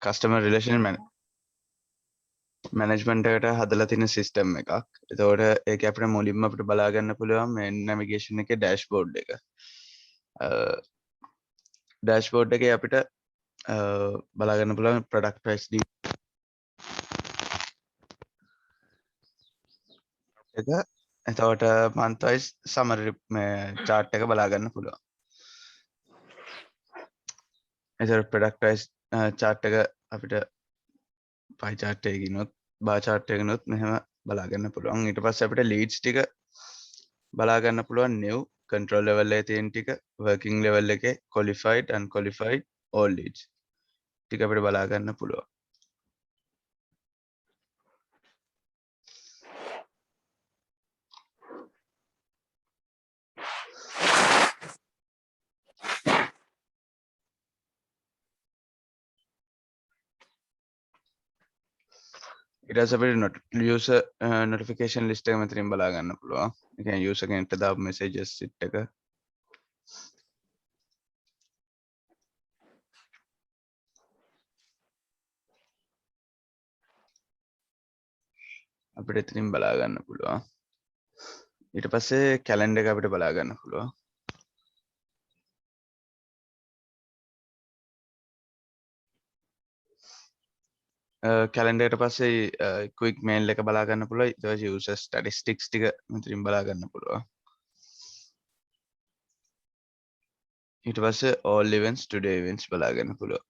Customer relation management එකට හදලා තියෙන සිස්ටම් එකක්. එතකොට ඒක අපිට මුලින්ම අපිට බලා ගන්න පුළුවන් මේ නැවිගේෂන් එකේ ඩෑෂ්බෝඩ් එක. ඩෑෂ්බෝඩ් එකේ අපිට බලා ගන්න පුළුවන් ප්‍රොඩක්ට් ප්‍රයිස් එක. එතකොට month wise summary මේ chart එක බලා ගන්න පුළුවන්. එතකොට product price chart එක අපිට pie chart එකකිනුත් bar chart එකකිනුත් මෙහෙම බලා ගන්න පුළුවන්. ඊට පස්සේ අපිට leads ටික බලා ගන්න පුළුවන් new control level එකේ තියෙන ටික working level එකේ qualified unqualified all leads ටික අපිට බලා ගන්න පුළුවන්. ඊට පස්සේ අපිට user notification list එක මෙතනින් බලා ගන්න පුළුවන්. ඒ කියන්නේ user කෙනෙක්ට දාපු messages set එක අපිට එතනින් බලා ගන්න පුළුවන්. ඊට පස්සේ කැලෙන්ඩර් එක අපිට බලා ගන්න පුළුවන්. කැලෙන්ඩර් එකට පස්සේ ක්වික් මේල් එක බලා ගන්න පුළුවන්. ඊට පස්සේ යූසර් ස්ටැටිස්ටික්ස් ටික මෙතනින් බලා ගන්න පුළුවන්. ඊට පස්සේ all events today events බලා ගන්න පුළුවන්.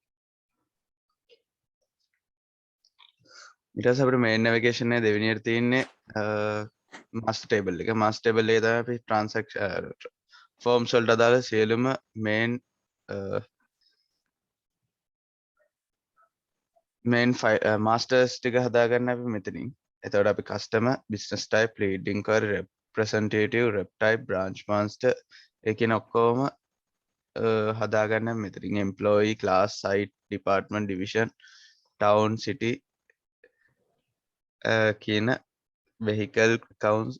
ඊට පස්සේ අපිට main navigation එකේ දෙවෙනියට තියෙන්නේ master table එක. master table එකේ තමයි අපි transaction forms වලට අදාළ සියලුම main masters ටික හදාගන්න අපි මෙතනින්. එතකොට අපි customer, business type, lead inquiry, representative, rep type, branch master ඒ කියන ඔක්කොම හදාගන්න මෙතනින් employee, class, site, department, division, town, city කියන vehicle accounts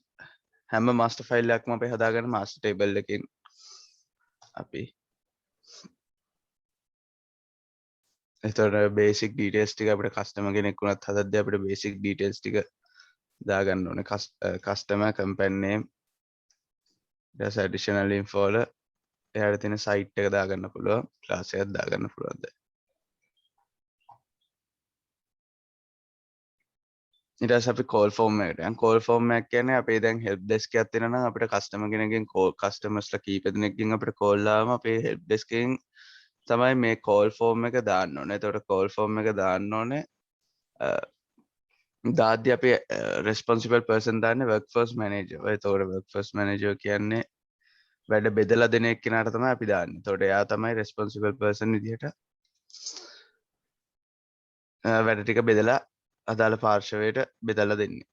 හැම master file එකක්ම අපි හදාගන්න master table එකකින් අපි එතකොට basic details ටික අපිට customer කෙනෙක් වුණත් හදද්දී අපිට basic details ටික දාගන්න ඕනේ. customer, company name, ඊට additional info වල එයාට තියෙන site එක දාගන්න පුළුවන්, class එකක් දාගන්න පුළුවන්. ඊට පස්සේ අපි call form එකට යනවා. call form එක කියන්නේ අපේ දැන් help desk එකක් තියෙනවා නම් අපිට customer කෙනෙක්ගෙන් customers ලා කීප දෙනෙක්ගෙන් අපිට call ආවම අපේ help desk එකෙන් තමයි මේ call form එක දාන්න ඕනේ. එතකොට call form එක දාන්න ඕනේ. දාද්දී අපි responsible person දාන්නේ workforce manager. එතකොට workforce manager කියන්නේ වැඩ බෙදලා දෙන එක්කෙනාට තමයි අපි දාන්නේ. එතකොට එයා තමයි responsible person විදිහට වැඩ ටික බෙදලා අදාළ පාර්ශවයට බෙදලා දෙන්නේ.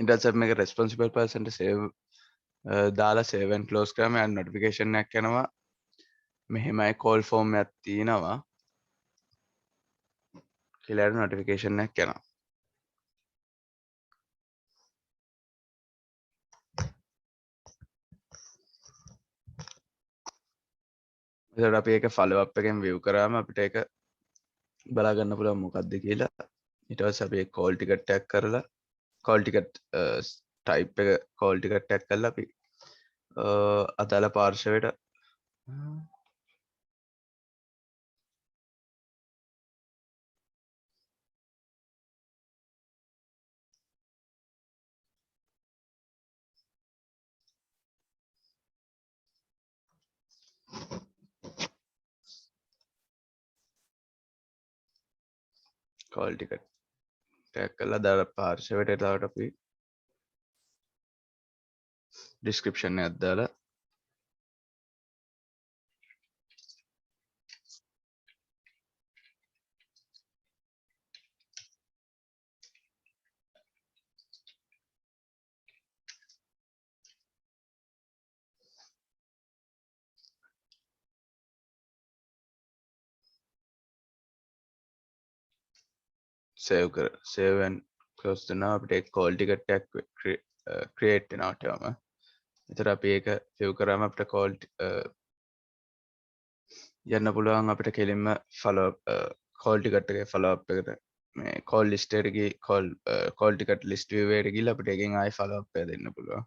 ඊට පස්සේ මේක responsible person ට save දාලා save and close කරාම යාට notification එකක් එනවා. මෙහෙමයි call form එකක් තියෙනවා කියලා notification එකක් එනවා. එතකොට අපි ඒක follow up එකෙන් view කරාම අපිට ඒක බලා ගන්න පුළුවන් මොකක්ද කියලා. ඊට පස්සේ අපි ඒ call ticket tag කරලා call ticket type එක call ticket tag කරලා අපි අදාළ පාර්ශවයට call ticket tag කරලා අදාළ පාර්ශවයට එතකොට අපි ඩිස්ක්‍රිප්ෂන් එකක් දාලා save and close කරනවා අපිට call ticket එකක් create වෙනවා ටම. එතකොට අපි ඒක save කරාම අපිට call යන්න පුළුවන් අපිට කෙලින්ම follow call ticket එකේ follow up එකට මේ call list එකට ගිහින් call ticket list view එකට ගිහලා අපිට එකෙන් ආයෙ follow up එක දෙන්න පුළුවන්.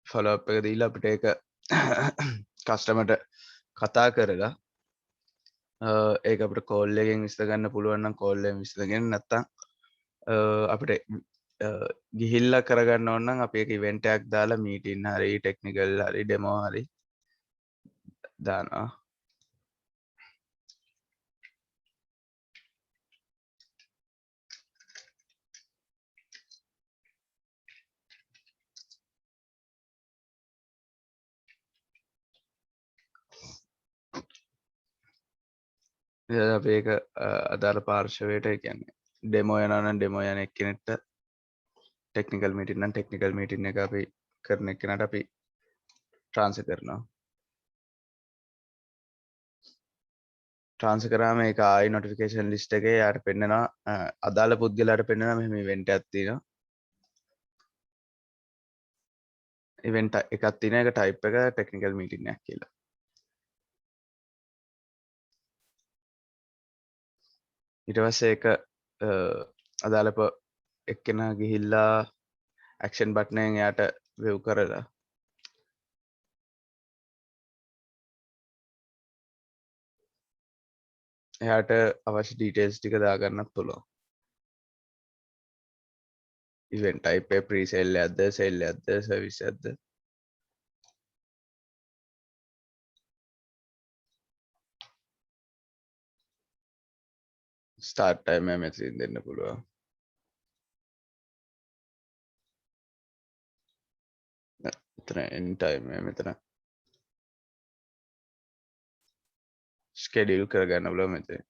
follow up එක දීලා අපිට ඒක customer ට කතා කරලා ඒක අපිට කෝල් එකෙන් විසඳ ගන්න පුළුවන් නම් කෝල් එකෙන් විසඳගෙන නැත්තම් අපිට ගිහිල්ලා කරගන්න ඕන නම් අපි ඒක ඉවෙන්ට් එකක් දාලා මීටින් හරි ටෙක්නිකල් හරි ඩෙමෝ හරි දානවා. අපි ඒක අදාළ පාර්ශවයට කියන්නේ ඩෙමෝ යනවා නම් ඩෙමෝ යන එක්කෙනෙක්ට ටෙක්නිකල් මීටින් නම් ටෙක්නිකල් මීටින් එක අපි කරන එක්කෙනාට අපි ට්‍රාන්ස්ෆර් කරනවා. ට්‍රාන්ස්ෆර් කරාම ඒක ආයි නොටිෆිකේෂන් ලිස්ට් එකේ යාට පෙන්නනවා අදාළ පුද්ගලයාට පෙන්නනවා මෙහෙම ඉවෙන්ට් එකක් තියෙනවා. ඉවෙන්ට් එකක් තියෙන එක ටයිප් එක ටෙක්නිකල් මීටින් එකක් කියලා. ඊට පස්සේ ඒක අදාළ එක්කෙනා ගිහිල්ලා ඇක්ෂන් බටන් එකෙන් එයාට වේව් කරලා එයාට අවශ්‍ය ඩීටේල්ස් ටික දාගන්නත් පුළුවන්. ඉවෙන්ට් ටයිප් එක ප්‍රී සේල් එකක්ද සේල් එකක්ද සර්විස් එකක්ද ස්ටාර්ට් ටයිම් එක මෙතනින් දෙන්න පුළුවන්. මෙතන එන්ඩ් ටයිම් එක මෙතන ස්කෙඩියුල් කරගන්න පුළුවන් මෙතන.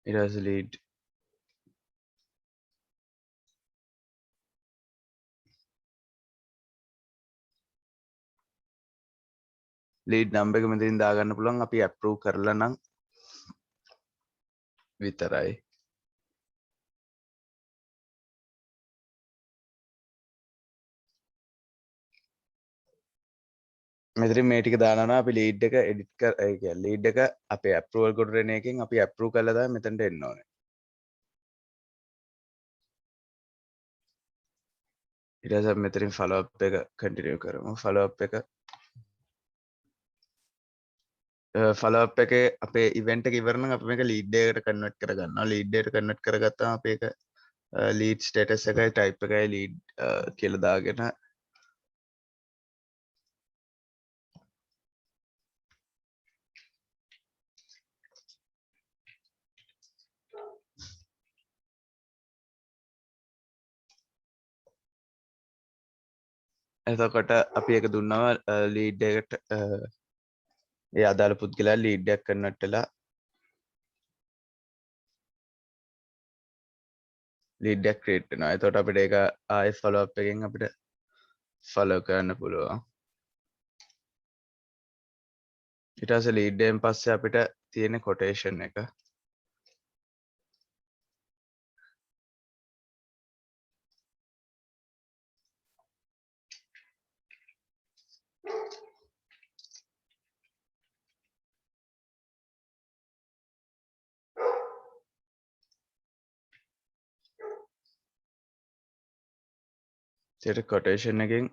ඊට පස්සේ ලීඩ් නම්බර් එක මෙතනින් දාගන්න පුළුවන් අපි අප්‍රූව් කරලා නම් විතරයි. මෙතරින් මේ ටික දානවා නම් අපි ලීඩ් එක එඩිට් කර ඒ කියන්නේ ලීඩ් එක අපේ අප්‍රූවල් කොට එන එකෙන් අපි අප්‍රූව් කරලා තමයි මෙතනට එන්න ඕනේ. ඊට පස්සේ අපි මෙතනින් ෆලෝ අප් එක කන්ටිනියු කරමු. ෆලෝ අප් එක ෆලෝ අප් එකේ අපේ ඉවෙන්ට් එක ඉවර නම් අපි මේක ලීඩ් එකකට කන්වර්ට් කරගන්නවා. ලීඩ් එකට කන්වර්ට් කරගත්තාම අපි ඒක ලීඩ් ස්ටේටස් එකයි ටයිප් එකයි ලීඩ් කියලා දාගෙන එතකොට අපි ඒක දුන්නම ලීඩ් එකට ඒ අදාළ පුද්ගලයා ලීඩ් එකක් කන්වර්ට් වෙලා ලීඩ් එකක් ක්‍රියේට් වෙනවා. එතකොට අපිට ඒක ආයෙ ෆලෝ අප් එකෙන් අපිට ෆලෝ කරන්න පුළුවන්. ඊට පස්සේ ලීඩ් එකෙන් පස්සේ අපිට තියෙන කොටේෂන් එක ඒකට කොටේෂන් එකෙන්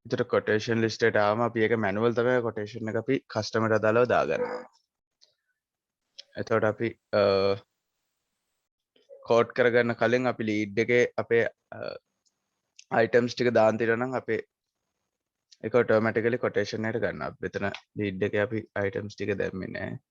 එතකොට කොටේෂන් ලිස්ට් එකට ආවම අපි ඒක මැනුවල් තමයි කොටේෂන් එක අපි කස්ටමර්ට අදාළව දාගන්නවා. එතකොට අපි කෝඩ් කරගන්න කලින් අපි ලීඩ් එකේ අපේ අයිටම්ස් ටික දාන්න තියෙනවා නම් අපේ ඒක ඔටෝමැටිකලි කොටේෂන් එකට ගන්නවා. මෙතන ලීඩ් එකේ අපි අයිටම්ස් ටික දැම්මේ නැහැ.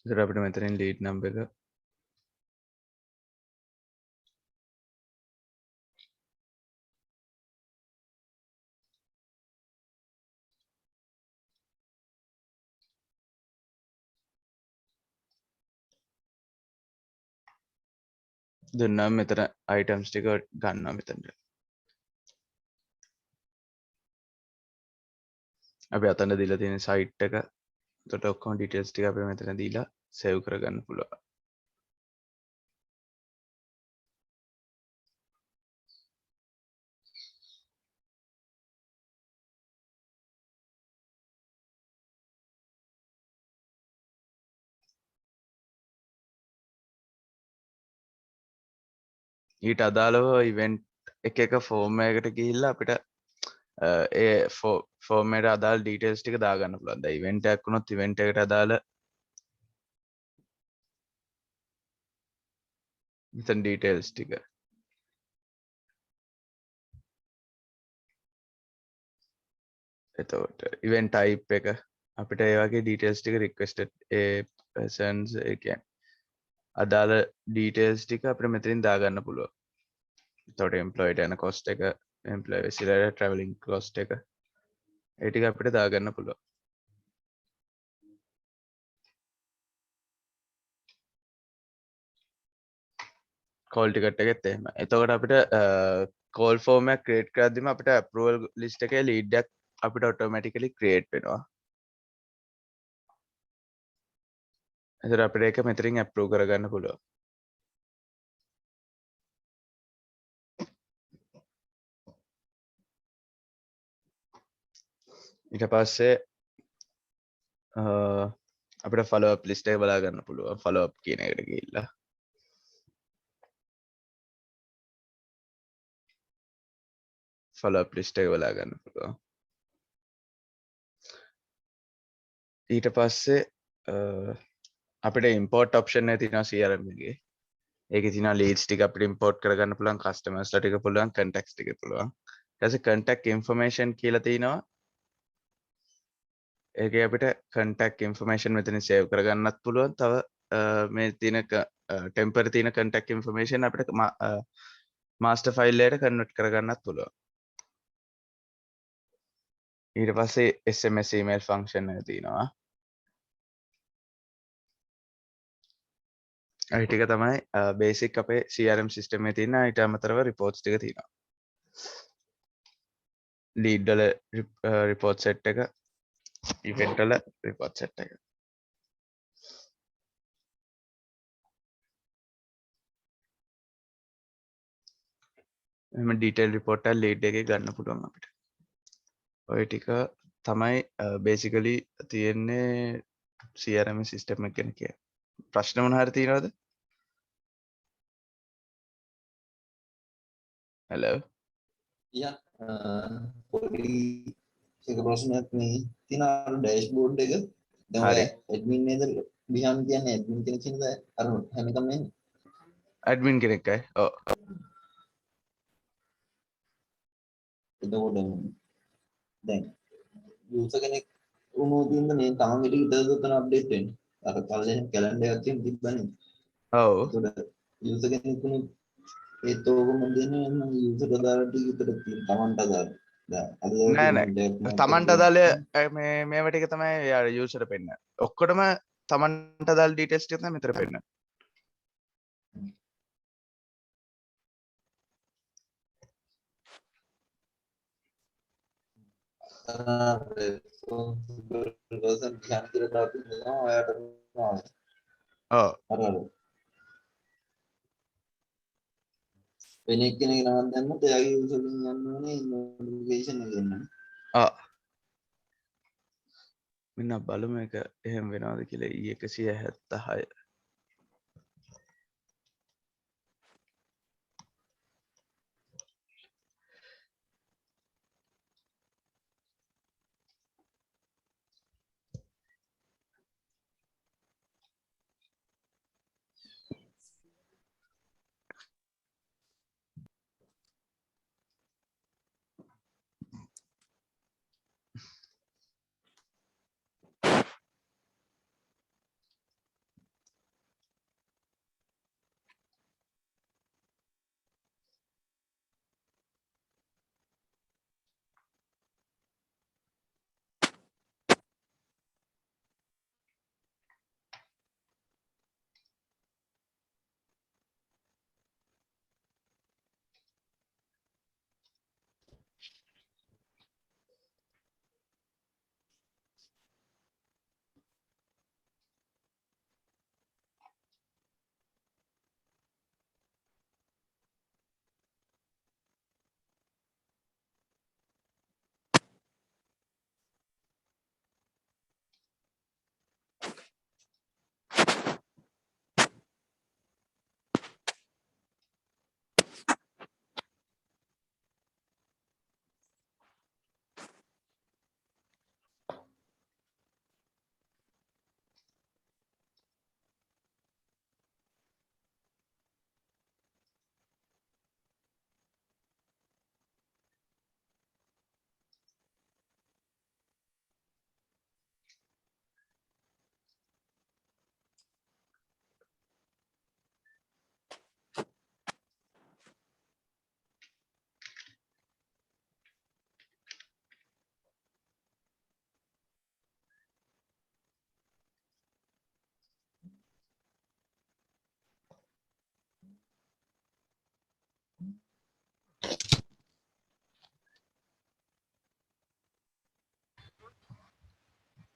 ඒතර අපිට මෙතනින් ලීඩ් නම්බර් එක දුන්නාම මෙතන අයිටම්ස් ටික ගන්නවා මෙතනට. අපි අතන දීලා තියෙන සයිට් එක. එතකොට ඔක්කොම ඩීටේල්ස් ටික අපි මෙතන දීලා සේව් කරගන්න පුළුවන්. ඊට අදාළව ඉවෙන්ට් එක ෆෝර්ම් එකකට ගිහිල්ලා අපිට ඒ ෆෝර්ම් එකට අදාළ ඩීටේල්ස් ටික දාගන්න පුළුවන්. දැන් ඉවෙන්ට් එකක් වුණොත් ඉවෙන්ට් එකට අදාළ මෙතන ඩීටේල්ස් ටික. එතකොට ඉවෙන්ට් ටයිප් එක අපිට ඒ වගේ ඩීටේල්ස් ටික රික්වෙස්ටඩ් ඒ පර්සන්ස් ඒ කියන්නේ අදාළ ඩීටේල්ස් ටික අපිට මෙතනින් දාගන්න පුළුවන්. එතකොට එම්ප්ලොයිට යන කොස්ට් එක, එම්ප්ලොයි විසිලට ට්‍රැවලින් කොස්ට් එක ඒ ටික අපිට දාගන්න පුළුවන්. කෝල් ටිකට් එකෙත් එහෙම. එතකොට අපිට කෝල් ෆෝර්ම් එකක් ක්‍රියේට් කරද්දිම අපිට අප්‍රූවල් ලිස්ට් එකේ ලීඩ් එකක් අපිට ඔටෝමැටිකලි ක්‍රියේට් වෙනවා. එතකොට අපිට ඒක මෙතනින් අප්‍රූව් කරගන්න පුළුවන්. ඊට පස්සේ අපිට ෆලෝ අප් ලිස්ට් එක බලා ගන්න පුළුවන්. ෆලෝ අප් කියන එකට ගිහිල්ලා ෆලෝ අප් ලිස්ට් එක බලා ගන්න පුළුවන්. ඊට පස්සේ අපිට ඉම්පෝර්ට් ඔප්ෂන් එක තියෙනවා CRM එකේ. ඒකේ තියෙනවා ලීඩ්ස් ටික අපිට ඉම්පෝර්ට් කරගන්න පුළුවන්, කස්ටමර්ස්ලා ටික පුළුවන්, කන්ටැක්ට්ස් ටික පුළුවන්. ඊට පස්සේ කන්ටැක්ට් ඉන්ෆර්මේෂන් කියලා තියෙනවා. ඒකේ අපිට කන්ටැක්ට් ඉන්ෆර්මේෂන් මෙතනින් සේව් කරගන්නත් පුළුවන්. තව මේ තියෙන ටෙම්පරරි තියෙන කන්ටැක්ට් ඉන්ෆර්මේෂන් අපිට මාස්ටර් ෆයිල් එකට කන්වර්ට් කරගන්නත් පුළුවන්. ඊට පස්සේ SMS email ෆන්ක්ෂන් එක තියෙනවා. ඒ ටික තමයි බේසික් අපේ CRM සිස්ටම් එකේ තියෙන. ඊට අමතරව රිපෝට්ස් ටික තියෙනවා. ලීඩ් වල රිපෝට් සෙට් එක, ඉවෙන්ට් වල රිපෝට් සෙට් එක. එහම ඩීටේල් රිපෝට් එක ලීඩ් එකේ ගන්න පුළුවන් අපිට. ඔය ටික තමයි බේසිකලි තියෙන්නේ CRM සිස්ටම් එක ගැන කියන්නේ. ප්‍රශ්න මොන හරි තියෙනවද? hello Ya, පොඩි එක ප්‍රශ්නයක් මේ තියෙන අර ඩෑෂ්බෝඩ් එක දැන් ඔය හරි ඇඩ්මින් නේද බිහාම කියන්නේ ඇඩ්මින් කෙනෙක් ඉන්නද අර හැම එකම එන්නේ ඇඩ්මින් කෙනෙක්යි. ඔව්. එතකොට දැන් යූසර් කෙනෙක් වුණොත් ඉන්න මේ තාම ඊට විතර අප්ඩේට් වෙන්නේ. අර පල්ලෙන් කැලෙන්ඩර් එකක් තියෙන තිබ්බනේ. ඔව්. එතකොට යූසර් කෙනෙක් වුණොත් ඒත් ඕකම දෙන්නේ නම් යූසර් දාලා ටික විතර තියෙන Tamanට දාලා. දැන් අද නෑ නෑ. දවසේ තමන්ට අදාළ මේවා ටික තමයි යාර යූසර්ට පෙන්නන්නේ. ඔක්කොටම තමන්ට අදාළ ඩීටේල්ස් ටික තමයි මෙතන පෙන්නන්නේ. responsible person ධ්‍යාන කියලා දාපු නිසා ඔයාට ඔව්. අර වෙන එක්කෙනෙක් නමක් දැම්මොත් එයාගේ යූසර් එකෙන් යන්න ඕනේ නොටිෆිකේෂන් එක එන්න. මෙන්න බලමු එක එහෙම වෙනවද කියලා. E176.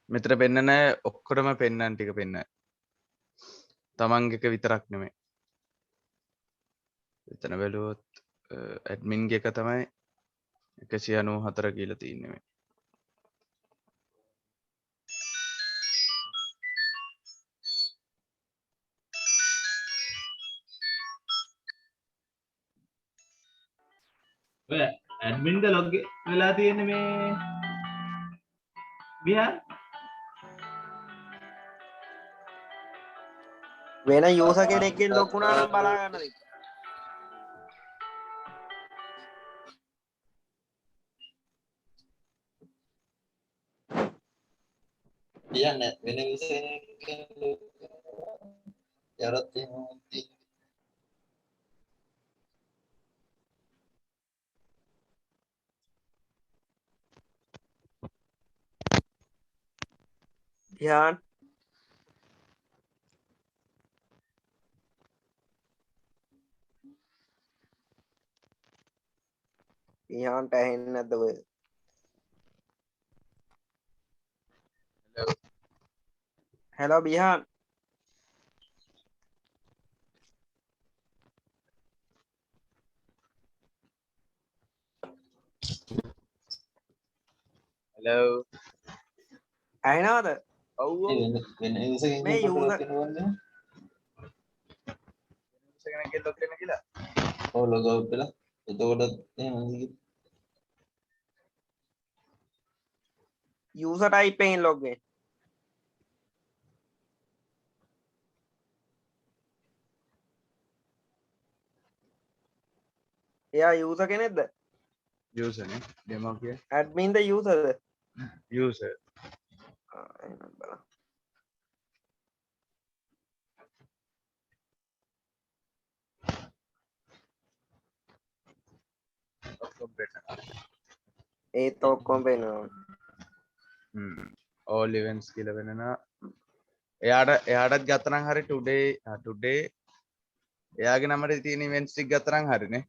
මෙතන පෙන්නන ඔක්කොටම පෙන්නන්න ටික පෙන්න. තමන්ගේක විතරක් නෙමෙයි. එතන බැලුවොත් ඇඩ්මින්ගේ එක තමයි 194 කියලා තියෙන්නේ මේ. ඔය ඇඩ්මින්ද ලොග් වෙලා තියෙන්නේ මේ විහාර වෙන යූසර් කෙනෙක්ගෙන් ලොක් වුණා නම් බලා ගන්න දෙන්න. කියන්නේ වෙන යූසර් කෙනෙක් යරත් එහෙම ධ්‍යාන් ධ්‍යාන්ට ඇහෙන්නේ නැද්ද ඔය? Hello Bihan hello. ඇහෙනවද? ඔව් ඔව්. වෙන යූසර් මේ කෙනෙක්ගෙන් යූසර් ලොක් වෙනවද? කෙනෙක්ගේ ලොක් වෙන කියලා. ඔව් ලොග් අවුට් වෙලා. එතකොට එහෙම යූසර් ටයිප් එකෙන් ලොග් වෙන්න. එයා යූස කෙනෙක්ද user නේ demo කිය ඇඩ්මින්ද යූසද user ඔක්කොම පෙන්නනවා. ඒත් ඔක්කොම පේනවා all events කියලා වෙනවා එයාටත් ගත්තනම් හරි today එයාගේ නමට තියෙන events ටික ගත්තනම් හරිනේ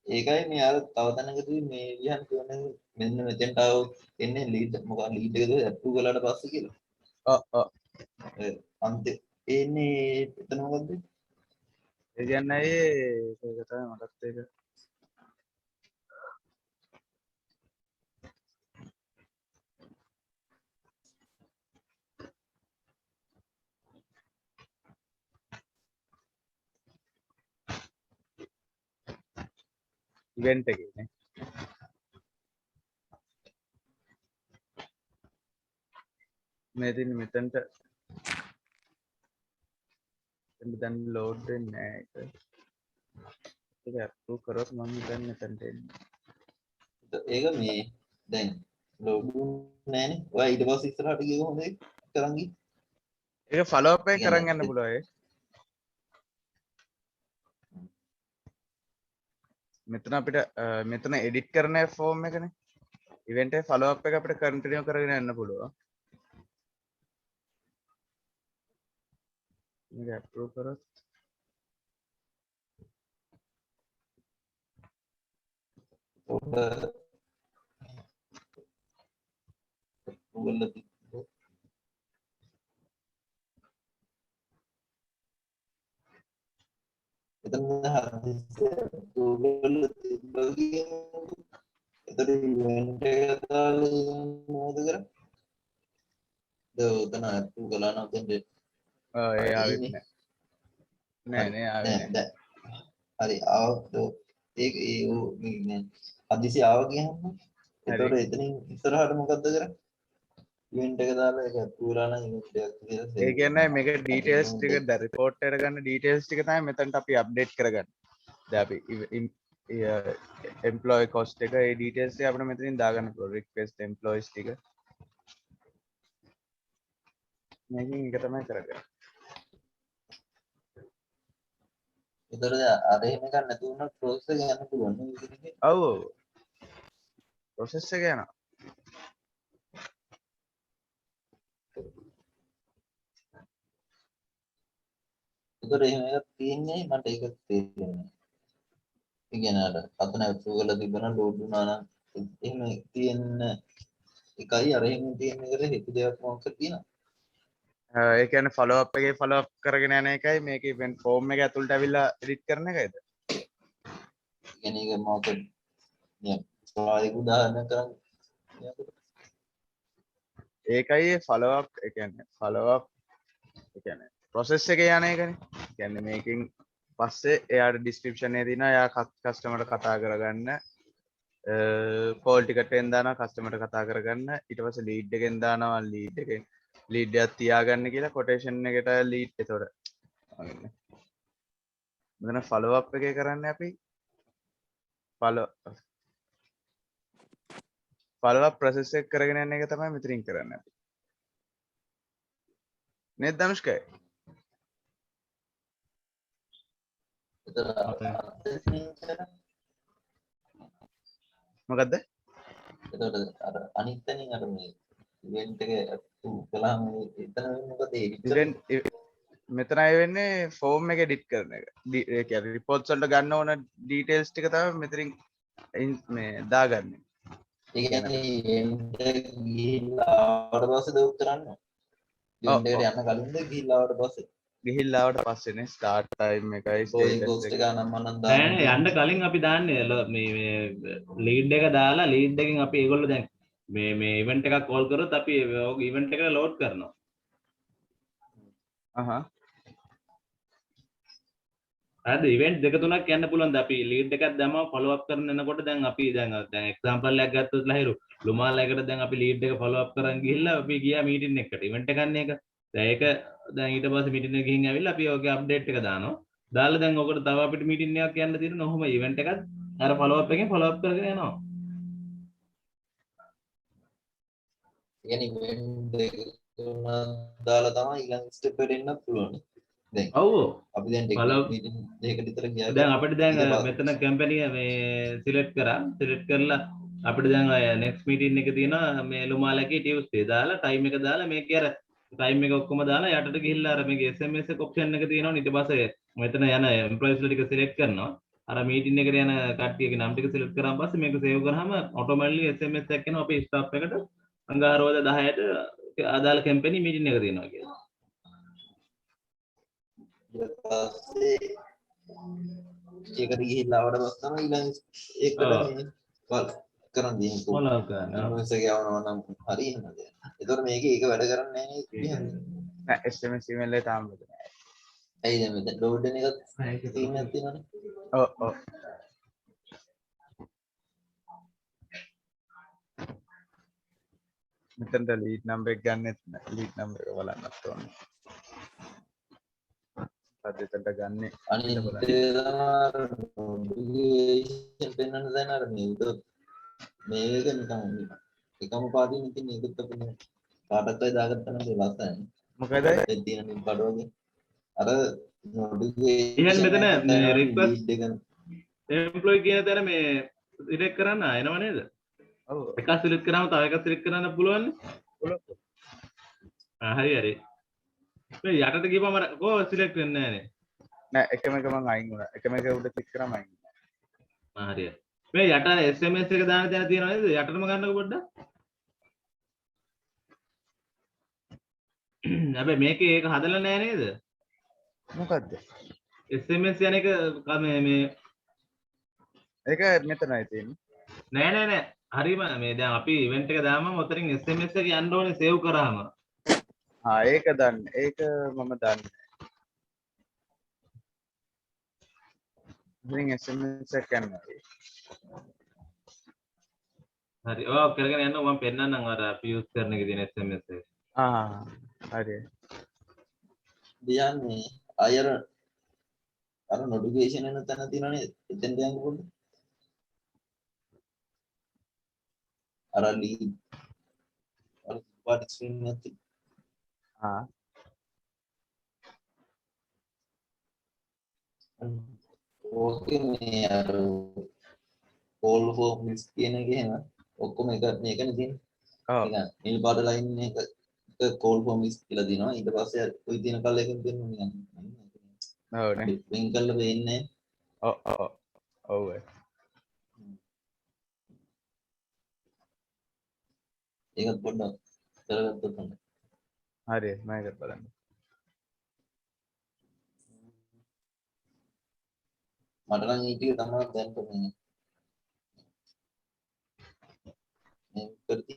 ඒකයි මේ අර තව තැනකදී මේ විහන් කියන්නේ මෙන්න මෙතෙන්ට આવොත් එන්නේ ලීඩ් මොකක්ද ලීඩ් එකද ඇප්රූව් කළාට පස්සේ කියලා. ඔව් අන්තිම එන්නේ එතන මොකද්ද? ඒ කියන්නේ ඒක තමයි මටත් ඒක ඉවෙන්ට් එකේ නේ මේ තියෙන මෙතනට දැන් ලෝඩ් වෙන්නේ නැහැ ඒක අප්‍රූව් කරොත් මම දැන් මෙතනට එන්නේ ඒක මේ දැන් ලෝඩ් නෑනේ. ඔයා ඊට පස්සේ ඉස්සරහට ගිය කොහොමද ඒක කරන් ගියේ? ඒක ෆලෝ අප් එක කරන් යන්න පුළුවන් ඒ මෙතන අපිට මෙතන එඩිට් කරන ෆෝම් එකනේ ඉවෙන්ට් එකේ ෆලෝ අප් එක අපිට කන්ටිනියු කරගෙන යන්න පුළුවන් මේක අප්‍රූව් කරොත් එතන Google තිබ්බගේ එතන ඉවෙන්ට් එක දාලා මොකද කරන්නේ? උතන අප්‍රූව් කළා නම් දැන් ඒ ආවෙත් නෑ ආවේ නෑ හරි ආවොත් ඒක ඒ හදිසි ආව කියන්න එතකොට එතනින් ඉස්සරහට මොකද්ද කරන්නේ ඉවෙන්ට් එක දාලා ඒක අප්‍රූව් නම් ඉවෙන්ට් එකක් කියලා ඒ කියන්නේ මේක ඩීටේල්ස් ටික ද රිපෝට් එකට ගන්න ඩීටේල්ස් ටික තමයි මෙතනට අපි අප්ඩේට් කරගන්න. දැන් අපි එම්ප්ලොයි කොස්ට් එක ඒ ඩීටේල්ස් ටික අපිට මෙතනින් දාගන්න පුළුවන් රික්වෙස්ට් එම්ප්ලොයිස් ටික. මේකෙන් එක තමයි කරගන්නේ. එතකොට අර එහෙම එකක් නැති වුණා ප්‍රොසෙස් එක යන්න පුළුවන් නේ ඔව් ප්‍රොසෙස් එක යනවා. එතකොට එහෙම එකක් තියෙන්නේ මට ඒක තේරෙන්නේ නැහැ. ඒ කියන්නේ අර අතන අප්‍රූව් කරලා තිබුණා ලෝඩ් වුණා නම් එහෙම තියෙන එකයි අර එහෙම තියෙන එකට හේතු දෙයක් මොකක්ද තියෙනවා. ඒ කියන්නේ ෆලෝ අප් එකේ ෆලෝ අප් කරගෙන යන එකයි මේක ඉවෙන්ට් ෆෝම් එක ඇතුළට ඇවිල්ලා එඩිට් කරන එකයිද? ඒ කියන්නේ ඒක මොකද නියම ස්වාභාවික උදාහරණයක් කරන්නේ. ඒකයි ෆලෝ අප් ඒ කියන්නේ ෆලෝ අප් ඒ කියන්නේ ප්‍රොසෙස් එකේ යන එකනේ. ඒ කියන්නේ මේකෙන් පස්සේ එයාට ඩිස්ක්‍රිප්ෂන් එකේ තියෙනවා එයා කස්ටමර්ට කතා කරගන්න කෝල් ටිකට් එකෙන් දානවා කස්ටමර්ට කතා කරගන්න ඊට පස්සේ ලීඩ් එකෙන් දානවා ලීඩ් එකෙන් ලීඩ් එකක් තියාගන්න කියලා කොටේෂන් එකට ලීඩ් එතකොට මෙතන ෆලෝ අප් එකේ කරන්නේ අපි ෆලෝ අප් ප්‍රොසෙස් එක කරගෙන යන එක තමයි මෙතනින් කරන්නේ අපි නේද ධනුෂ්කයි මොකද්ද එතකොට අර අනිත් තැනින් අර මේ ඉවෙන්ට් එක අප්‍රූව් කළාම එතන මොකද මෙතන අය වෙන්නේ ෆෝම් එක එඩිට් කරන එක. ඒ කියන්නේ රිපෝට්ස් වලට ගන්න ඕන ඩීටේල්ස් ටික තමයි මෙතනින් මේ දාගන්නේ. ඒ කියන්නේ ඉවෙන්ට් එක ගිහිල්ලා ආවට පස්සේ දවස් කරන්නේ. ඉවෙන්ට් එකට යන්න කලින්ද ගිහිල්ලා ආවට පස්සේ ගිහිල්ලා ආවට පස්සේනේ ස්ටාර්ට් ටයිම් එකයි පෝලිං ස්ටේටස් පෝස්ට් එක. එක නම් මම නෑ දාන්නේ. යන්න කලින් අපි දාන්නේ මේ ලීඩ් එක දාලා ලීඩ් එකෙන් අපි ඒගොල්ලෝ දැන් මේ ඉවෙන්ට් එකක් කෝල් කරොත් අපි ඉවෙන්ට් එක ලෝඩ් කරනවා. හරිද ඉවෙන්ට් දෙක තුනක් යන්න පුළුවන් ද අපි ලීඩ් එකක් දැම්මම ෆලෝ අප් කරන එනකොට දැන් අපි දැන් එක්සැම්පල් එකක් ගත්තොත් ලහිරු ලුමාලා එකට දැන් අපි ලීඩ් එක ෆලෝ අප් කරන් ගිහිල්ලා අපි ගියා මීටින් එකකට ඉවෙන්ට් එකක් ගන්න එක ඒක දැන් ඊට පස්සේ මීටින් එක ගිහින් ඇවිල්ලා අපි ඔගේ අප්ඩේට් එක දානවා. දාලා දැන් ඔකට තව අපිට මීටින් එකක් යන්න තියෙනවා. ඔහොම ඉවෙන්ට් එකත් අර ෆලෝ අප් එකෙන් ෆලෝ අප් කරගෙන යනවා. කියන්නේ ඉවෙන්ට් දෙක තුනක් දාලා තමයි ඊළඟ ස්ටෙප් එකට එන්නත් පුළුවන්. දැන් ඔව් අපි දැන් follow මීටින් දෙකකට විතර ගියා. දැන් අපිට දැන් ඊට පස්සේ මෙතන කැම්පැනි මේ සිලෙක්ට් කරා. සිලෙක්ට් කරලා අපිට දැන් නෙක්ස්ට් මීටින් එක තියෙනවා මේ ලුමාලකේ ටියුස්ඩේ දාලා ටයිම් එක දාලා මේකේ අර ටයිම් එක ඔක්කොම දාලා යටට ගිහිල්ලා අර මේකේ SMS එක ඔප්ෂන් එක තියෙනවා. ඊට පස්සේ මෙතන යන එම්ප්ලොයිස්ලා ටික සිලෙක්ට් කරනවා. අර මීටින් එකට යන කට්ටියගේ නම් ටික සිලෙක්ට් කරාන් පස්සේ මේක සේව් කරාම ඔටෝමැටිකලි SMS එකක් එනවා අපේ ස්ටාෆ් එකට අඟහරුවාදා 10ට අදාළ කැම්පැනි මීටින් එක තියෙනවා කියලා. ඊට පස්සේ ඒකට ගිහිල්ලා ආවට පස්සේ තමයි ඊළඟ ඒකට ඔව්. මේ වල් කරන් දෙන්නේ කොහොමද? ෆලෝ අප් කරනවා. ඉන්වොයිස් එක යවනවා නම් හරි එහෙමද? ඒතකොට මේකේ ඒක වැඩ කරන්නේ නැහැ නේද? නෑ SMS email එක තාම වෙද නෑ. ඇයි දැන් මෙතන ලෝඩ් වෙන එකත් සීන් තියෙනවනේ. ඔව් ඔව්. මෙතනට ලීඩ් නම්බර් එක ගන්නෙත් නෑ. ලීඩ් නම්බර් එක බලන්නත් ඕනේ. පද්දෙතට ගන්නේ අනිත් එක තමයි notification පෙන්වන්න දැන් අර මේ උඩ මේක නිකන් එකම පාටින් ඉතින් ඒකත් අපි කාටත් අය දාගත්තා නම් ඒ ලස්සනයි. මොකද ඒ තියෙන මේ බඩවගේ අර notification එහෙනම් මෙතන මේ එක request lead එක එම්ප්ලොයි කියන තැන මේ සිලෙක්ට් කරන්න එනව නේද? ඔව් එකක් සිලෙක්ට් කරාම තව එකක් සිලෙක්ට් කරන්න පුළුවන්. හරි හරි. මේ යටට ගිහපම අර කො සිලෙක්ට් වෙන්නේ නැහැ නේ. නෑ එකම එක මං අයින් වුණා. එකම එක උඩ ක්ලික් කරාම අයින් වුණා. හරි. මේ යට SMS එක දාන තැන තියෙනව නේද? යටටම ගන්නකො පොඩ්ඩක්. හැබැයි මේකේ ඒක හදලා නැහැ නේද? මොකද්ද? SMS යන එක මේ ඒක මෙතනයි තියෙන්නේ. නෑ නෑ නෑ. හරිම මේ දැන් අපි ඉවෙන්ට් එක දාමම ඔතනින් SMS එක යන්න ඕනේ සේව් කරාම. ඒක දන්න. ඒක මම දන්නේ. ඉතින් SMS එක යනවා. හරි. ඔව් කරගෙන යන්න මම පෙන්නන්නම් අර අපි යූස් කරන එකේ තියෙන SMS එක. හරි. දියන්නේ අර notification එන තැන තියෙනවනේ එතෙන්ට යන්න පොඩ්ඩක්. අර lead අර පාටි ස්ක්‍රීන් එකක් තියෙනවා. ඕකේ මේ අර call for miss කියන එක එහෙම ඔක්කොම එක මේකනේ තියෙන්නේ. ඔව්. නිකන් නිල් පාට ලයින් එක call for miss කියලා දිනවා. ඊට පස්සේ ওই තියෙන කල් එකෙන් දෙන්න නිකන්. ඔව් නේ. වෙන් කරලා වෙන්නේ. ඔව් ඔව්. ඔව්. ඒකත් පොඩ්ඩක් කරගත්තොත් හොඳයි. හරි මම ඒක බලන්න. මට නම් ඊ ටික තමයි දැන් මේ කරති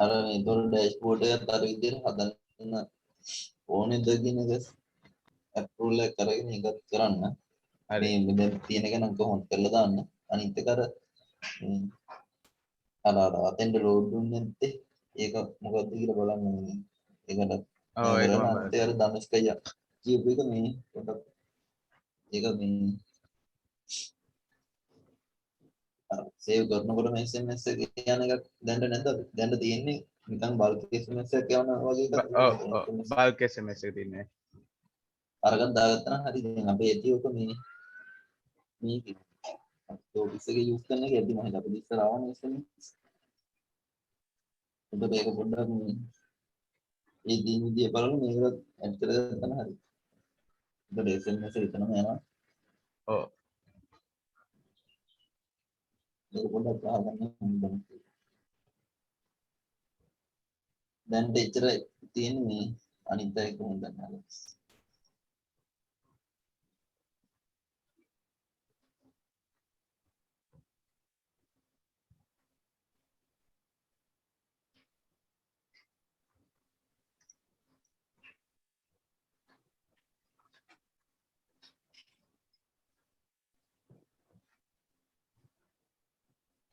අර මේ දොර ඩෑෂ්බෝඩ් එකත් අර විදිහට හදන්න ඕනේ ද කියන එක අප්‍රූවල් එක කරගෙන ඒක කරන්න. හරි. මේ දැන් තියෙන එක නම් කොහොමද කරලා දාන්න. අනිත් එක අර අතෙන්ට ලෝඩ් දුන්නේ නැත්තේ ඒක මොකද්ද කියලා බලන්න ඕනේ. ඒකට ඔව් ඒක මම අන්තය අර ධනුෂ්කය කියපු එක මේ පොඩ්ඩක් ඒක මේ සේව් කරනකොට මේ SMS එක යන එක දැන්ට නැද්ද? දැන්ට තියෙන්නේ නිකන් බල්ක් SMS එකක් යවනවා වගේ එකක්. ඔව් බල්ක් SMS එක තියෙන්නේ. අරකට දාගත්තා නම් හරි. දැන් අපේ ඇටියෝක මේ ඔෆිස් එකේ යූස් කරන එක ඇති මම හිතා අපිට ඉස්සර ආවනේ SMS. ඔබ මේක පොඩ්ඩක් මේ ඒ දින විදිය බලමු මේකත් ඇඩ් කරගත්තා නම් හරි. ඒක SMS එක එතනම යනවා. ඔව්. මේක පොඩ්ඩක් අහගන්න හම්බුනේ. දැන් දෙච්චර තියෙන්නේ අනිත් අය කොහොමද දන්නවද?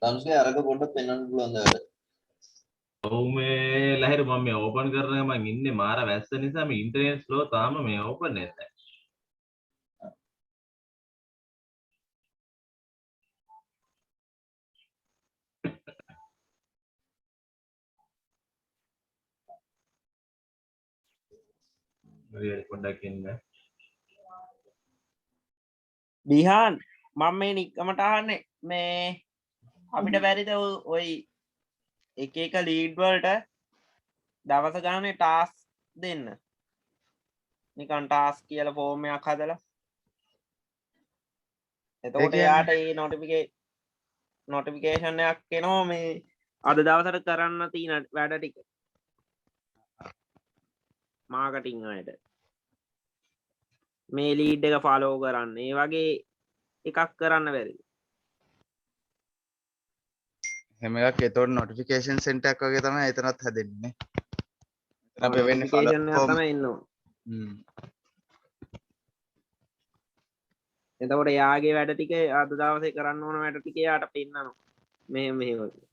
ධනුෂ්ගේ අරක පොඩ්ඩක් පෙන්වන්න පුළුවන් ද? ඔව් මේ ලහිරු මම මේ ඕපන් කරන ගමන් ඉන්නේ මාර වැස්ස නිසා මේ ඉන්ටර්නෙට් ස්ලෝ තාම මේ ඕපන් නැහැ. හරි පොඩ්ඩක් ඉන්න. බිහාන් මම මේ නික්කමට අහන්නේ මේ අපිට බැරිද ඔයි එක එක ලීඩ් වලට දවස ගානේ ටාස් දෙන්න නිකන් ටාස් කියලා ෆෝම් එකක් හදලා එතකොට එයාට ඒ නොටිෆිකේෂන් එකක් එනවා මේ අද දවසට කරන්න තියෙන වැඩ ටික මාකටිං අයට මේ ලීඩ් එක ෆලෝ කරන්න ඒ වගේ එකක් කරන්න බැරි එහෙම එකක් එතකොට notification center එකක් වගේ තමයි එතනත් හැදෙන්නේ. එතන වෙන්නේ follow notification තමයි එන්නේ. එතකොට යාගේ වැඩ ටික අද දවසේ කරන්න ඕන වැඩ ටික යාට පෙන්නනවා. මෙහෙම වගේ.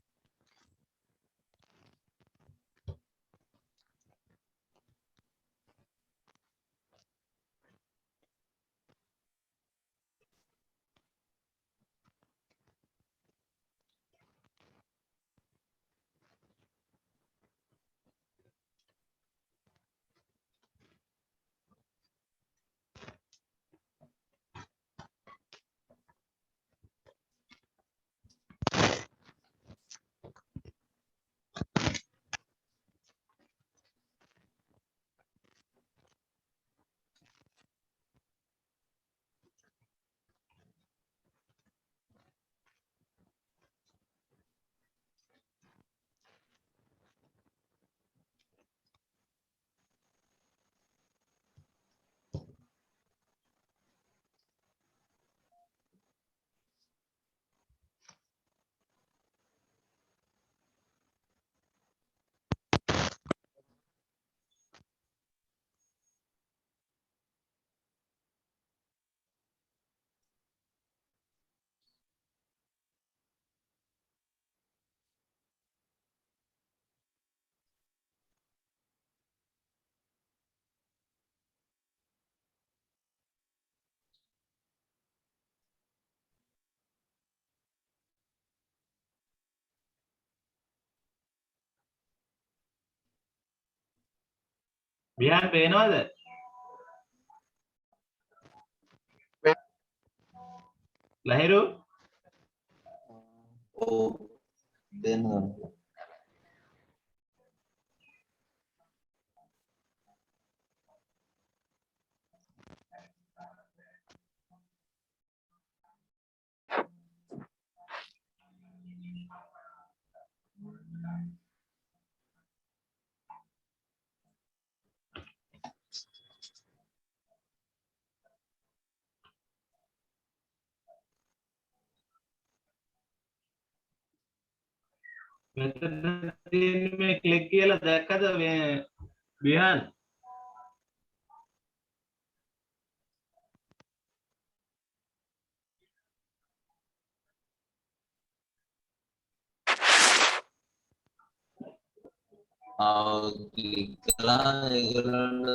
විහාර පේනවද? ලහිරු ඔව් දෙන්නවා. මෙතන තියෙන මේ ක්ලික් කියලා දැක්කද මේ විහාර? ක්ලික් කළා ඒගොල්ලන්ට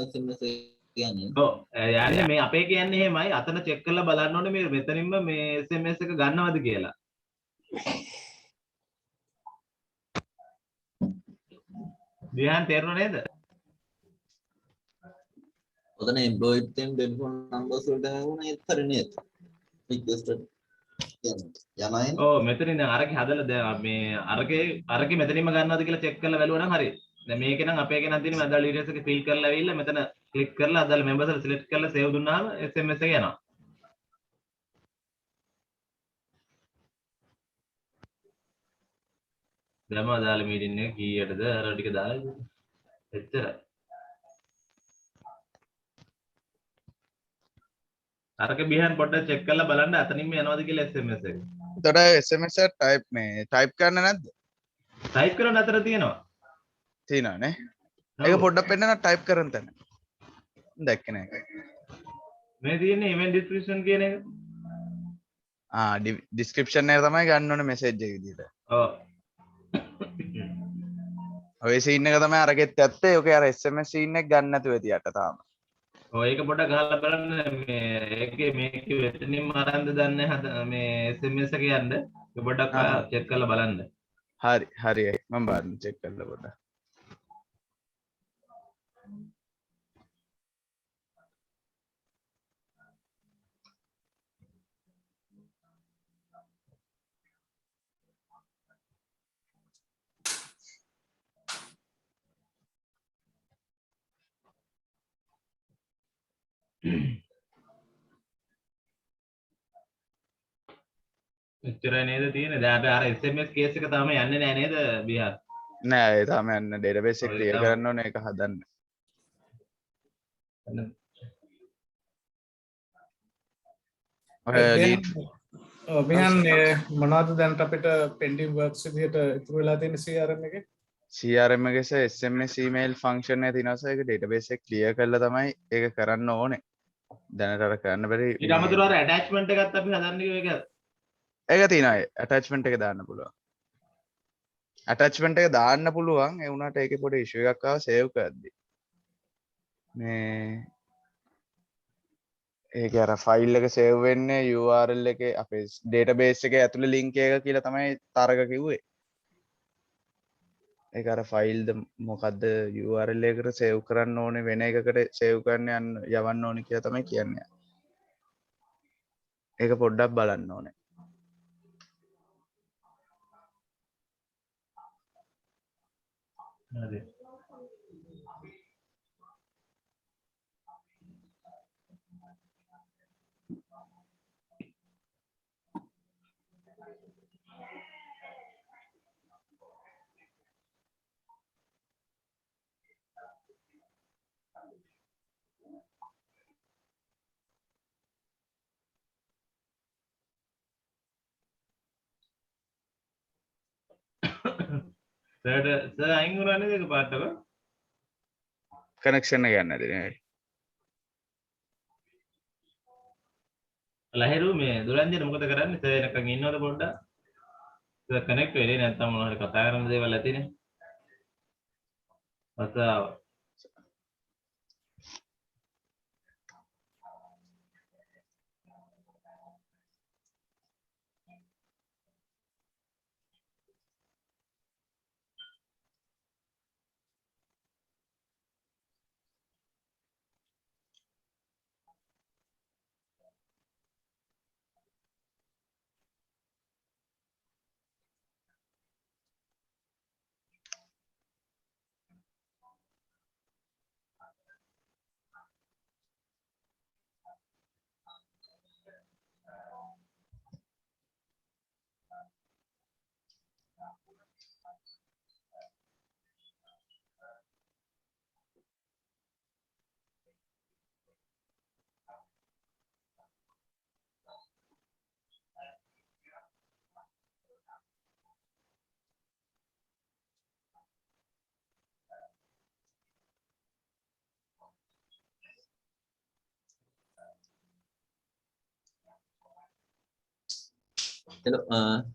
SMS කියන්නේ. ඔව් යන්නේ මේ අපේ කියන්නේ එහෙමයි අතන චෙක් කරලා බලන්න ඕනේ මේ මෙතනින්ම මේ SMS එක ගන්නවද කියලා. විහාර තේරුණා නේද? ඔතන employed them telephone numbers වලට ගන්න ඒතර නේද? requested යනයි. ඔව් මෙතනින් දැන් අරකේ හදලා දැන් මේ අරකේ මෙතනින්ම ගන්නවද කියලා චෙක් කරලා බලුවා නම් හරි. දැන් මේකේ නම් අපේ එකේ නම් තියෙන්නේ අදාළ ඩීටේල්ස් එක ෆිල් කරලා ඇවිල්ලා මෙතන ක්ලික් කරලා අදාළ මෙම්බර්ස් වල සිලෙක්ට් කරලා සේව් දුන්නාම SMS එක යනවා. දැන් අදාළ මීටින් එක කීයටද අර ටික දාලා එච්චරයි. අරක බිහන් පොඩ්ඩක් චෙක් කරලා බලන්න අතනින්ම යනවද කියලා SMS එක. එතකොට SMS එක ටයිප් කරන්න නැද්ද? ටයිප් කරන්න අතර තියෙනවා. තියෙනවා නේ. ඒක පොඩ්ඩක් පෙන්නන්න ටයිප් කරන් තැන. දැක්කේ නෑ. මේ තියෙන්නේ event description කියන එක. description එක තමයි ගන්න ඕනේ message එක විදිහට. ඔව්. ඔය සීන් එක තමයි අරගෙත් ඇත්තේ. ඔකේ අර SMS සීන් එක ගන්න නැතුව ඇති යට තාම. ඔය ඒක පොඩ්ඩක් ගහලා බලන්න මේ ඒකේ මේකේ වෙතනින් අරන්ද දන්නේ හද මේ SMS එක යන්න. ඒක පොඩ්ඩක් චෙක් කරලා බලන්න. හරි හරි මම බලන්න චෙක් කරලා පොඩ්ඩක්. එච්චරයි නේද තියෙන්නේ. දැන් අපි අර SMS කේස් එක තාම යන්නේ නැහැ නේද බිහාර්? නෑ ඒ තාම යන්න ඩේටාබේස් එක ක්ලියර් කරන්න ඕනේ ඒක හදන්න. ඔය ලීඩ් මෙහන් මොනවද දැන්ට අපිට පෙන්ඩිම් වර්ක්ස් විදිහට ඉතුරු වෙලා තියෙන CRM එකේ? CRM එකේ SMS email function එක තියෙනවා ඒක ඩේටාබේස් එක ක්ලියර් කරලා තමයි ඒක කරන්න ඕනේ. දැනට අර කරන්න බැරි. ඊට අමතරව අර ඇටැච්මන්ට් එකත් අපි හදන්න කිව්ව එක. ඒක තියෙනවා ඇටැච්මන්ට් එක දාන්න පුළුවන්. ඇටැච්මන්ට් එක දාන්න පුළුවන් ඒ වුණාට ඒකේ පොඩි ඉෂුව එකක් ආවා සේව් කරද්දි. මේ ඒක අර ෆයිල් එක සේව් වෙන්නේ URL එකේ අපේ ඩේටාබේස් එකේ ඇතුලේ ලින්ක් එක කියලා තමයි තරග කිව්වේ. ඒක අර ෆයිල්ද මොකද්ද URL එකට සේව් කරන්න ඕනේ වෙන එකකට සේව් කරන්න යවන්න ඕනේ කියලා තමයි කියන්නේ. ඒක පොඩ්ඩක් බලන්න ඕනේ. හරි. සර් අයින් වුණා නේද ඒක පාටක? කනෙක්ෂන් එක යන්නේ නැති. ලහිරු මේ දුරන්ජන මොකද කරන්නේ? සර් එනකන් ඉන්නවද පොඩ්ඩක්? සර් කනෙක්ට් වෙලේ නැත්තම් මොනවා හරි කතා කරන්න දේවල් ඇතිනේ. අසාව.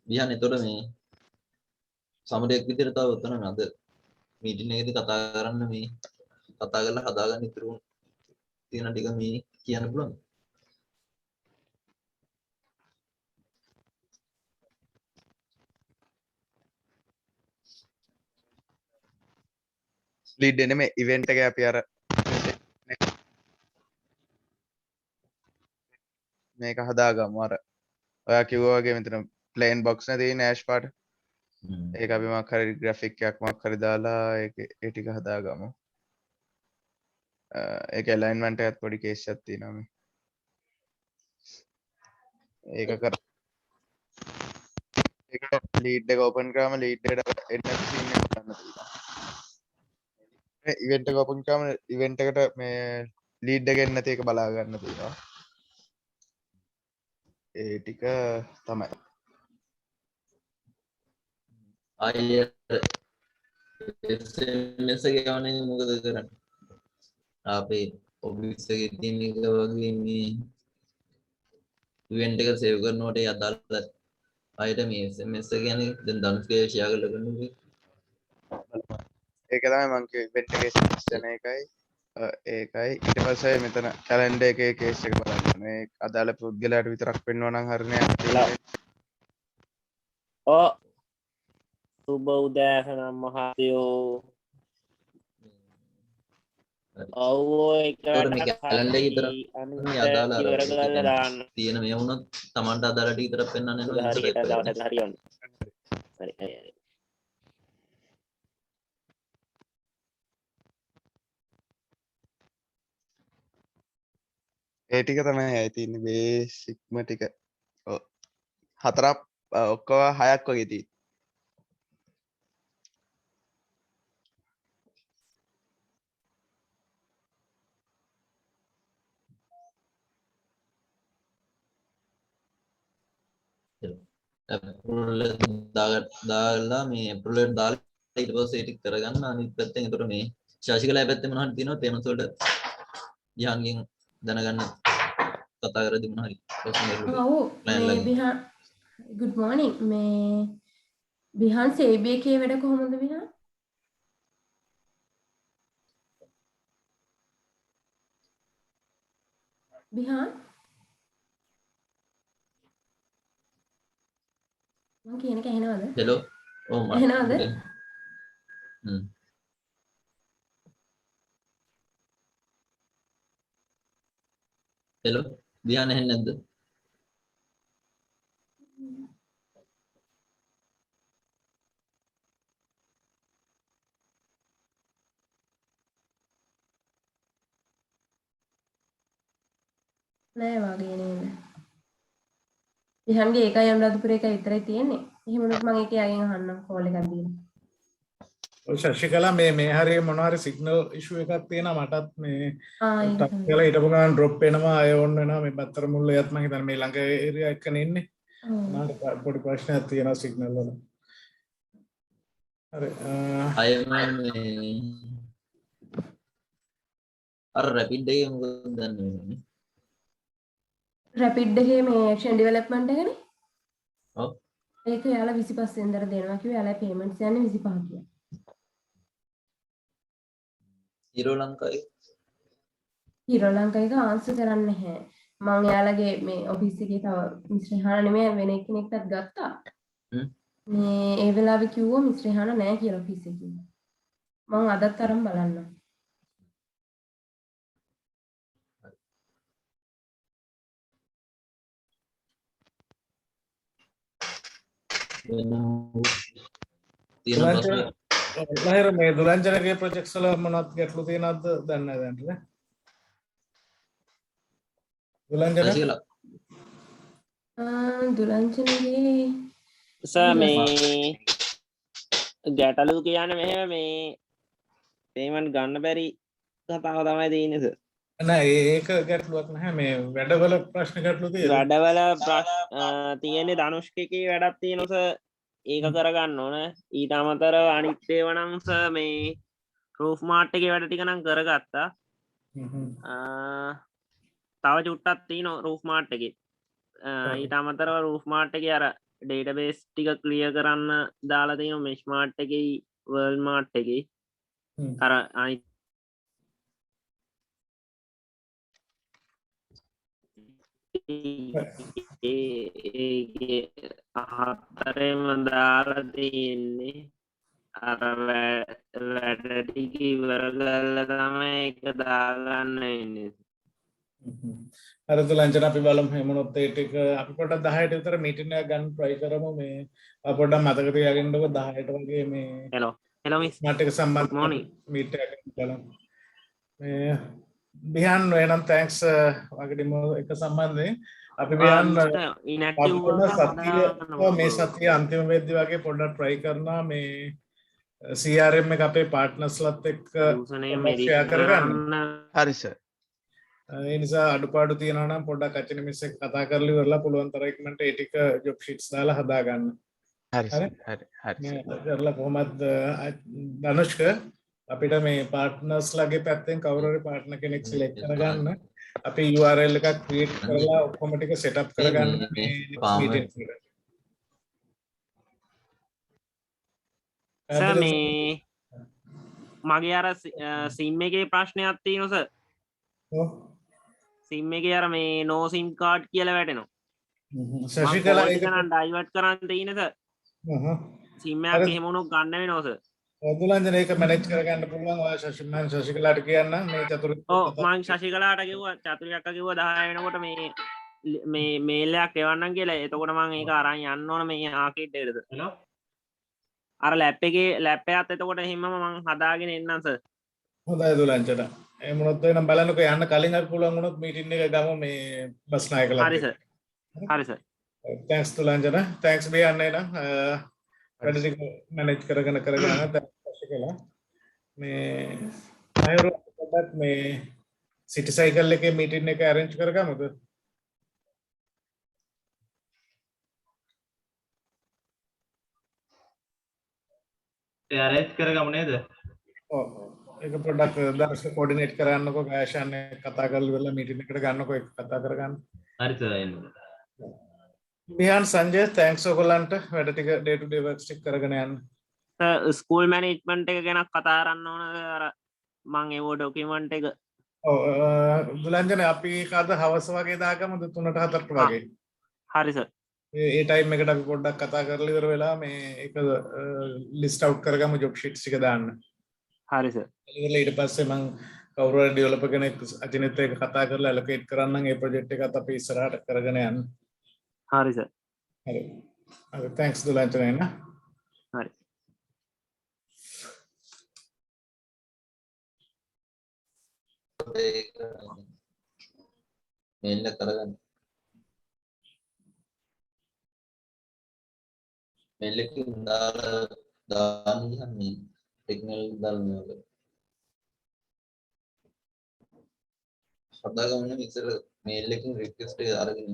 විහන් එතකොට මේ සමරයක් විදිහට තව උතන නේද මීටින් එකේදී කතා කරන්න මේ කතා කරලා හදාගන්න ඉතුරු තියෙන ටික මේ කියන්න පුළුවන්. ලීඩ් එන්නේ මේ ඉවෙන්ට් එකේ අපි අර මේක හදාගමු අර ඔයා කිව්වා වගේ මෙතන ප්ලේන් බොක්ස් නේ තියෙන ඇෂ් පාට. ඒක අපි මොකක් හරි ග්‍රැෆික් එකක් මොකක් හරි දාලා ඒක ඒ ටික හදාගමු. ඒක ඇලයින්මන්ට් එකත් පොඩි කේස් එකක් තියෙනවා මේ. ඒක කර ඒක ලීඩ් එක ඕපන් කරාම ලීඩ් එකට එන්න සීන් එක ගන්න තියෙනවා. ඉවෙන්ට් එක ඕපන් කරාම ඉවෙන්ට් එකට මේ ලීඩ් එක එන්න නැති එක බලා ගන්න තියෙනවා. ඒ ටික තමයි. අයිය SMS එක යවන්නේ මොකද කරන්නේ? අපේ ඔෆිස් එකේ තියෙන එක වගේ මේ ඉවෙන්ට් එක සේව් කරනකොට ඒ අදාළ අයිට මේ SMS එක කියන්නේ දැන් ධනුෂ්ගේ ෂෙයා කරලා කරනවා. ඒක තමයි මං කිව්වේ ඉවෙන්ට් එකේ ස්ටේටස් යන එකයි ඒකයි ඊට පස්සේ මෙතන කැලෙන්ඩර් එකේ කේස් එක බලන්න මේ අදාළ පුද්ගලයාට විතරක් පෙන්වනවා නම් හරිනේ ඕ සුබ උදෑසන මහත්තයෝ ඔව් ඒකට මේ කැලෙන්ඩර් එක විතර මේ අදාළ අර ඉවර කරලා දාන්න තියෙන මේ වුණොත් Tamanට අදාළ ටික විතර පෙන්වන්න යනවා හරියට දවසට හරියන්න හරි හරි ඒ ටික තමයි ඇයි තියෙන්නේ බේසික්ම ටික ඔව් හතරක් ඔක්කොම හයක් වගේ තියෙන්නේ ඇප්‍රිල් දාලා මේ ඇප්‍රිල් එකට දාලා ඊට පස්සේ ටික කරගන්න අනිත් පැත්තෙන් ඒතර මේ ශාසිකලා පැත්තේ මොනවද තියෙනවද පේමන්ට්ස් වලට යහන්ගෙන් දැනගන්න කතා කරද්දි මොනවා හරි ඔව් මේ බිහා good morning මේ බිහාන් සේබී එකේ වැඩ කොහොමද බිහා බිහාන් මම කියන එක ඇහෙනවද හෙලෝ ඔව් මට ඇහෙනවද හෙලෝ ධ්‍යාන ඇහෙන්නේ නැද්ද නෑ වගේ නේද විහන්ගේ ඒකයි අනුරාධපුර එකයි විතරයි තියෙන්නේ එහෙම වුණොත් මම ඒකේ අයින් අහන්නම් කෝල් එකක් දීලා ඔය ශශිකලා මේ හරි මොනවා හරි සිග්නල් ඉෂුව එකක් තියෙනවා මටත් මේ ඒක ටක් තමයි. කියලා හිටපු ගමන් ඩ්‍රොප් වෙනවා අය ඕන් වෙනවා මේ බත්තර මුල්ල යත් මම හිතන්නේ මේ ළඟ ඒරියා එකනේ ඉන්නේ ඔව්. මාට පොඩි ප්‍රශ්නයක් තියෙනවා සිග්නල් වල හරි අයම මේ අර රැපිඩ් එකේ මොකද දන්නේ මේ රැපිඩ් එකේ මේ ඇක්ෂන් ඩෙවලොප්මන්ට් එකනේ ඔව් ඒක යාලා 25 වෙනිදාට දෙනවා කිව්වා යාලා පේමන්ට්ස් යන්නේ 25 කියලා හිරෝ ලංකාවේ හිරෝ ලංකා එක ආන්සර් කරන්නේ නැහැ මම යාලගේ මේ ඔෆිස් එකේ තව මිස්ටර් හාන නෙමෙයි වෙන කෙනෙක්ටත් ගත්තා මේ ඒ වෙලාවේ කිව්වා මිස්ටර් හාන නැහැ කියලා ඔෆිස් එකේ මම අදත් අරන් බලන්නම් තියෙන ප්‍රශ්න ලහිර මේ දුරංජනගේ ප්‍රොජෙක්ට්ස් වල මොනවද ගැටලු තියෙනවද දන්නේ නැහැ දැන්ට නේ දුරංජන ශාසිකලා දුලංචනගේ සර් මේ ගැටලු කියන්නේ මෙහෙම මේ පේමන්ට් ගන්න බැරි කතාව තමයි තියෙන්නේ සර් නෑ ඒක ගැටලුවක් නැහැ මේ වැඩවල ප්‍රශ්න ගැටලු තියෙනවා වැඩවල තියෙන්නේ ධනුෂ්කකේ වැඩක් තියෙනස ඒක කරගන්න ඕන ඊට අමතර අනිත්තේ වනංස මේ රූෆ් මාට් එක වැඩ ටික නම් කරගත්තා තව චුට්ටත් තියන රූෆ් මාට් එක ඊට අමතරව රූෆ් මාට් එක අර ඩේට බේස් ටික ක්ලිය කරන්න දාලා තියෙන මෙෂ් මාට් එක වර්ල් මාට් එක අර අනි අහතරෙම දාලා තියෙන්නේ අර වැඩටික ඉවරගල්ල තම එක දාගන්න එන්නේ අර දුලංජන අපි බලමු එහෙමනොත් ඒ ටික අපි පොඩ්ඩක් 10ට විතර මීටින් එකක් ගන්න try කරමු මේ අපි පොඩ්ඩක් මතක තියාගන්නකො 10ට වගේ මේ හෙලෝ මිස් මාත් එක්ක සම්බන්ධ morning මීට් එකක් බලමු මේ බිහාන් එනම් තැන්ක්ස් වගේ ඩෙමෝ එක සම්බන්ධයෙන් අපි බිහාන් මේ සතිය අන්තිම වෙද්දි වගේ පොඩ්ඩක් try කරනවා මේ CRM එක අපේ පාර්ට්නර්ස්ලත් එක්ක share කරගන්න හරි සර් ඒ නිසා අඩුපාඩු තියෙනවා නම් පොඩ්ඩක් අචින මිස් එක්ක කතා කරලා ඉවරලා පුළුවන් තරම් ඉක්මනට ඒ ටික ජොබ් ෂීට්ස් දාලා හදා ගන්න. හරි සර් හරි හරි මේ කරලා කොහොමද ධනුෂ්ක අපිට මේ පාර්ට්නර්ස් ලගේ පැත්තෙන් කවුරු හරි පාර්ට්නර් කෙනෙක් සිලෙක්ට් කරගන්න. අපි URL එකක් ක්‍රියේට් කරලා ඔක්කොම ටික සෙටප් කරගන්න මේ මීටින් එක. සර් මේ මගේ අර සිම් එකේ ප්‍රශ්නයක් තියෙනවා සර්. ඔව්. සිම් එකේ අර මේ නෝ සිම් කාඩ් කියලා වැටෙනවා. ශශිකලා ඒක නම් ඩයිවර්ට් කරන්න තියෙන සර්. සිම් එකක් එහෙම වුණොත් ගන්න වෙනවා සර්. දුලංජන ඒක මැනේජ් කරගන්න පුළුවන්. ඔය ශශිකලාට කියන්න මේ චතුරික ඔව් මං ශශිකලාට කිව්වා චතුරික අක්කා කිව්වා 10 වෙනකොට මේ මේල් එකක් එවන්නම් කියලා. එතකොට මං ඒක අරන් යන්න ඕන මේ ආකීඩ් එකටද. හෙලෝ අර ලැප් එකත් එතකොට එහෙමම මං හදාගෙන එන්නම් සර්. හොඳයි දුලංජන. එහෙම වුණොත් එනම් බලන්නකෝ යන්න කලින් හරි පුළුවන් වුණොත් මීටින් එක ගමු මේ බස් නායකලා. හරි සර්. හරි සර්. තෑන්ක්ස් දුලංජන. තෑන්ක්ස් බියන්න එනම් වැඩ ටික මැනේජ් කරගෙන ශශිකලා. මේ අයුරු පොඩ්ඩක් මේ සිටි සයිකල් එකේ මීටින් එක arrange කරගමුද? ඒ arrange කරගමු නේද? ඔව්. ඒක පොඩ්ඩක් දර්ශක කෝඩිනේට් කරන්නකෝ ගායෂන් කතා කරලා ඉවරලා මීටින් එකට ගන්නකෝ ඒක කතා කරගන්න. හරි සර් එන්න. විහාන් සංජය තෑන්ක්ස් ඔයගොල්ලන්ට වැඩ ටික ඩේ ටු ඩේ වර්ක්ස් ටික කරගෙන යන්න. ස්කූල් මැනේජ්මන්ට් එක ගැන කතා කරන්න ඕන අර මං ඒව ඩොකියුමන්ට් එක. ඔව් දුලංජන අපි අද හවස වගේ දාගමුද 3ට 4ට වගේ. හරි සර්. ඒ ටයිම් එකට අපි පොඩ්ඩක් කතා කරලා ඉවර වෙලා මේ ඒක ලිස්ට් අවුට් කරගමු ජොබ් ෂීට්ස් ටික දාන්න. හරි සර්. ඊට පස්සේ මං කවුරු හරි ඩෙවලොපර් කෙනෙක් අජිනිත් එක්ක කතා කරලා ඇලොකේට් කරන්නම් ඒ ප්‍රොජෙක්ට් එකත් අපි ඉස්සරහට කරගෙන යන්න. හරි සර්. හරි. හරි තෑන්ක්ස් දුලංජන එන්න. හරි. ඒක මේල් එක කරගන්න. මේල් එකකින් දාන්න ගියම මේ ටෙක්නල් දාන්න ඕනේ. හදාගන්න ඉස්සර මේල් එකකින් රික්වෙස්ට් එක අරගෙන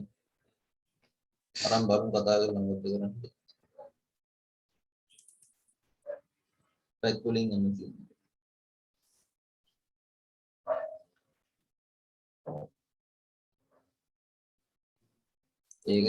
අරන් බලමු කතා කරලා මොකද කරන්නේ. ට්‍රැක් වලින් යන්න තියෙනවා. ඒක